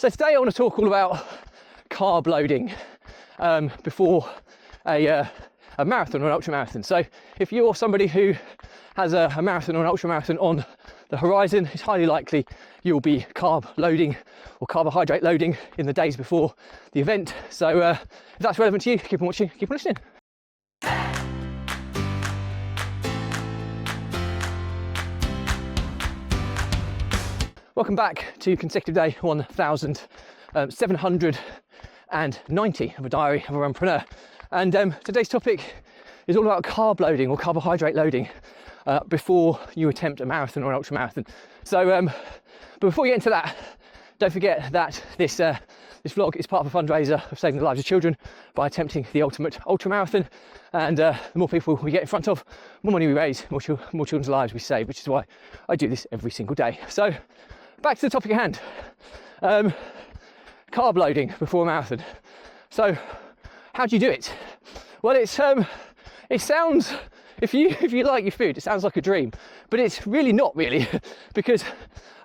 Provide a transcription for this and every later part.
So today I want to talk all about carb loading before a marathon or an ultra marathon. So if you're somebody who has a marathon or an ultra marathon on the horizon, it's highly likely you'll be carb loading or carbohydrate loading in the days before the event. So if that's relevant to you, keep on watching, keep on listening. Welcome back to consecutive day 1790 of a diary of a runpreneur. And today's topic is all about carb loading or carbohydrate loading before you attempt a marathon or an ultra marathon. So, but before we get into that, don't forget that this vlog is part of a fundraiser of saving the lives of children by attempting the ultimate ultra marathon. And the more people we get in front of, more money we raise, more children's lives we save, which is why I do this every single day. So, back to the topic at hand. Carb loading before a marathon. So, how do you do it? Well, it sounds, if you like your food, it sounds like a dream, but it's really not really, because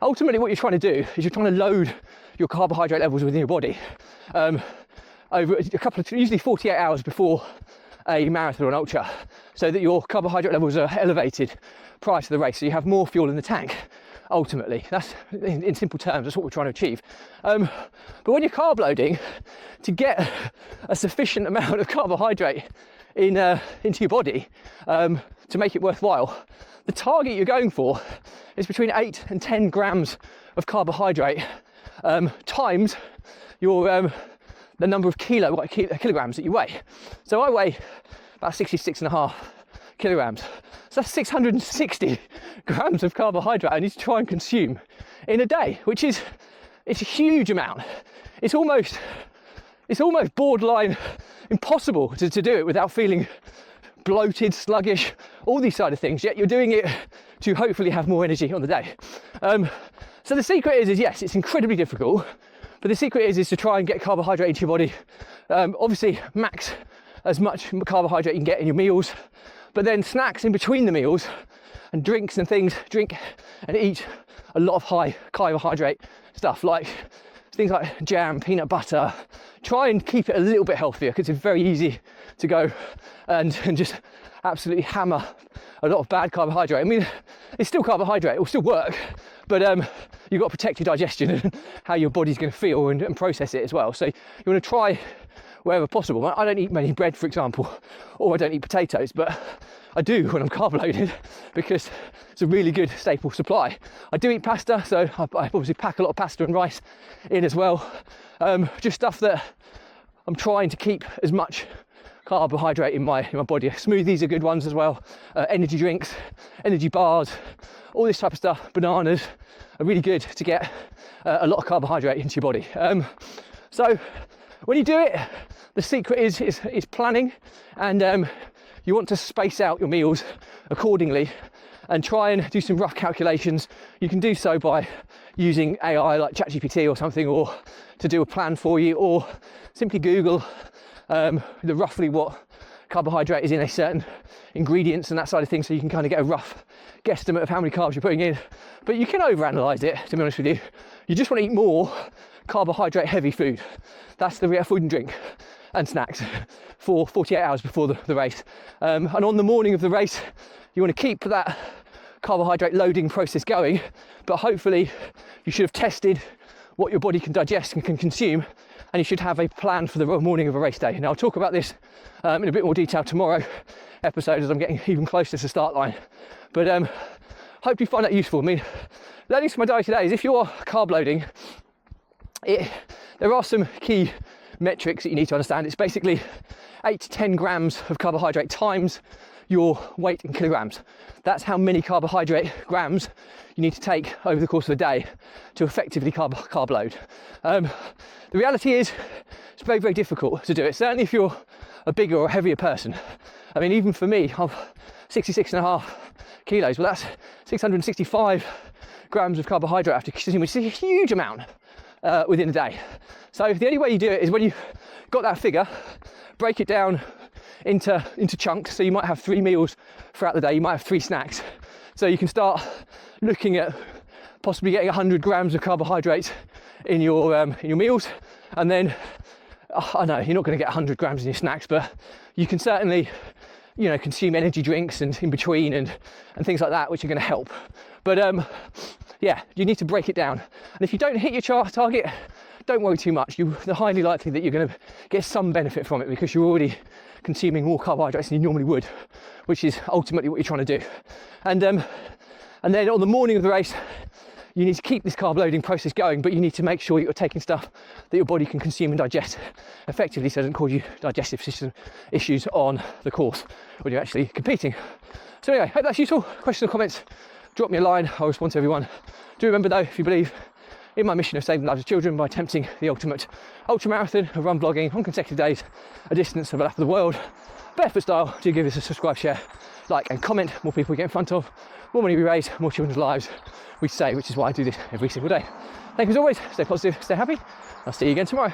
ultimately what you're trying to do is you're trying to load your carbohydrate levels within your body over a couple of, usually 48 hours before a marathon or an ultra, so that your carbohydrate levels are elevated prior to the race, so you have more fuel in the tank. Ultimately, that's in simple terms, that's what we're trying to achieve. But when you're carb loading, to get a sufficient amount of carbohydrate into your body to make it worthwhile, the target you're going for is between 8 and 10 grams of carbohydrate times your the number of kilograms that you weigh. So I weigh about 66.5 kilograms. So that's 660 grams of carbohydrate I need to try and consume in a day, which is, it's a huge amount. It's almost borderline impossible to do it without feeling bloated, sluggish, all these side of things, yet you're doing it to hopefully have more energy on the day. So the secret is yes, it's incredibly difficult, but the secret is to try and get carbohydrate into your body. Obviously max as much carbohydrate you can get in your meals, but then snacks in between the meals and drinks and things, drink and eat a lot of high carbohydrate stuff like things like jam, peanut butter. Try and keep it a little bit healthier, because it's very easy to go and just absolutely hammer a lot of bad carbohydrate. I mean, it's still carbohydrate, it will still work, but you've got to protect your digestion and how your body's going to feel and process it as well. So you want to try wherever possible. I don't eat many bread, for example, or I don't eat potatoes, but I do when I'm carb loaded because it's a really good staple supply. I do eat pasta, so I obviously pack a lot of pasta and rice in as well. Just stuff that I'm trying to keep as much carbohydrate in my body. Smoothies are good ones as well. Energy drinks, energy bars, all this type of stuff. Bananas are really good to get a lot of carbohydrate into your body. So when you do it, the secret is planning, and you want to space out your meals accordingly and try and do some rough calculations. You can do so by using AI like ChatGPT or something, or to do a plan for you, or simply Google the roughly what carbohydrate is in a certain ingredients and that side of things, so you can kind of get a rough guesstimate of how many carbs you're putting in. But you can overanalyze it, to be honest with you. You just want to eat more carbohydrate heavy food. That's the real food and drink and snacks for 48 hours before the race. And on the morning of the race, you want to keep that carbohydrate loading process going, but hopefully you should have tested what your body can digest and can consume, and you should have a plan for the morning of a race day. Now I'll talk about this in a bit more detail tomorrow episode as I'm getting even closer to the start line. But hope you find that useful. I mean, learnings from my diet today is if you're carb loading, there are some key metrics that you need to understand. It's basically 8 to 10 grams of carbohydrate times your weight in kilograms. That's how many carbohydrate grams you need to take over the course of the day to effectively carb load. The reality is it's very, very difficult to do it, certainly if you're a bigger or heavier person. I mean, even for me, I'm 66.5 kilos, well that's 665 grams of carbohydrate after consuming, which is a huge amount within a day. So the only way you do it is when you've got that figure, break it down into chunks. So you might have 3 meals throughout the day, you might have 3 snacks. So you can start looking at possibly getting 100 grams of carbohydrates in your meals, and then I know you're not going to get 100 grams in your snacks, but you can certainly, you know, consume energy drinks and in between and things like that, which are going to help. But yeah, you need to break it down. And if you don't hit your target, don't worry too much. They're highly likely that you're going to get some benefit from it because you're already consuming more carbohydrates than you normally would, which is ultimately what you're trying to do. And then on the morning of the race, you need to keep this carb loading process going, but you need to make sure you're taking stuff that your body can consume and digest effectively so it doesn't cause you digestive system issues on the course when you're actually competing. So anyway, hope that's useful. Questions or comments, drop me a line. I'll respond to everyone. Do remember though, if you believe in my mission of saving the lives of children by attempting the ultimate ultramarathon of run vlogging on consecutive days, a distance of a lap of the world, barefoot style, do give us a subscribe, share, like and comment. More people we get in front of, more money we raise, more children's lives we save, which is why I do this every single day. Thank you as always, stay positive, stay happy. I'll see you again tomorrow.